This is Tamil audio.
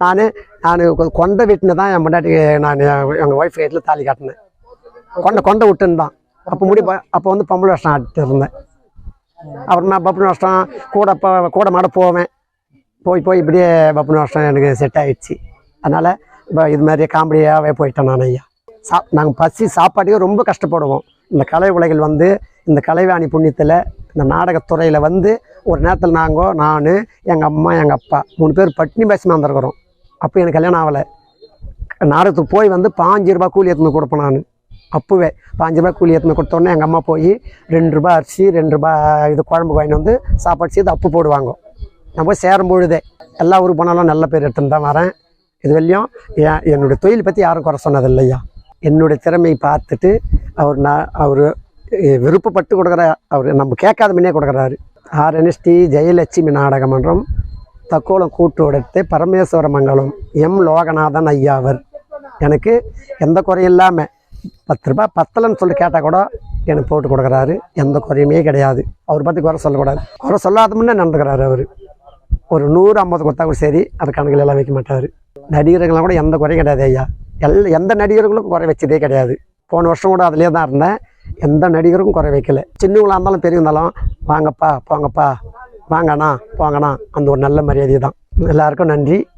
நான் கொண்டை விட்டுன்னு தான் என் முன்னாடி நான் எங்கள் ஒய்ஃப் வீட்டில் தாலி காட்டினேன். கொண்டை விட்டுன்னு தான் அப்போ வந்து பொம்பளை வருஷம் ஆடிட்டு இருந்தேன். அப்புறம் நான் பப்புனு வருஷம் கூட மாட போவேன். போய் இப்படியே பப்புனு வருஷம் எனக்கு செட் ஆகிடுச்சு. அதனால் இப்போ இது மாதிரியே காமெடியாகவே போயிட்டேன் நான் ஐயா. நாங்கள் பசி சாப்பாட்டுக்கு ரொம்ப கஷ்டப்படுவோம். இந்த கலை உலகில் வந்து இந்த கலைவாணி புண்ணியத்தில் இந்த நாடகத்துறையில் வந்து ஒரு நேரத்தில் நான் எங்கள் அம்மா எங்கள் அப்பா 3 பேர் பட்டினி பேசி வந்துருக்குறோம். அப்போ எனக்கு கல்யாணம் ஆகலை. நாடகத்துக்கு போய் வந்து 5 ரூபா கூலி எடுத்துன்னு கொடுப்பேன். நான் அப்போவே 5 ரூபா கூலி எடுத்துன்னு கொடுத்தோன்னே எங்கள் அம்மா போய் 2 ரூபா அரிசி 2 ரூபா இது குழம்பு வாங்கிட்டு வந்து சாப்பாடு செய்து அப்பு போடுவாங்க. நான் போய் சேரும் பொழுதே எல்லா ஊருக்கு போனாலும் நல்ல பேர் எடுத்துன்னு தான் வரேன். இது வரையும் என்னுடைய தொழில் பற்றி யாரும் குறை சொன்னதில்லையா. என்னுடைய திறமையை பார்த்துட்டு அவர் விருப்பப்பட்டு கொடுக்குற, அவர் நம்ம கேட்காத முன்னே கொடுக்குறாரு. RNST ஜெயலட்சுமி நாடக மன்றம் தக்கோலம் கூட்டோடத்து பரமேஸ்வரமங்கலம் எம் லோகநாதன் ஐயா அவர் எனக்கு எந்த குறையும் இல்லாமல் 10 ரூபா பத்தலைன்னு சொல்லி கேட்டால் கூட எனக்கு போட்டு கொடுக்குறாரு. எந்த குறையுமே கிடையாது. அவர் பற்றி குறை சொல்லக்கூடாது. குறை சொல்லாத முன்னே நடந்துக்கிறாரு. அவர் ஒரு 100-50 கொடுத்தா கூட சரி, அது கணக்கில் எல்லாம் வைக்க மாட்டார். நடிகர்கள்லாம் கூட எந்த குறையும் கிடையாது ஐயா. எந்த நடிகர்களுக்கும் குறை வச்சதே கிடையாது. போன வருஷம் கூட அதிலே தான் இருந்தேன். எந்த நடிகருக்கும் குறை வைக்கல. சின்னவங்களாக இருந்தாலும் பெரியவங்க இருந்தாலும் வாங்கப்பா போங்கப்பா வாங்கண்ணா போங்கண்ணா அந்த ஒரு நல்ல மரியாதை தான். எல்லாருக்கும் நன்றி.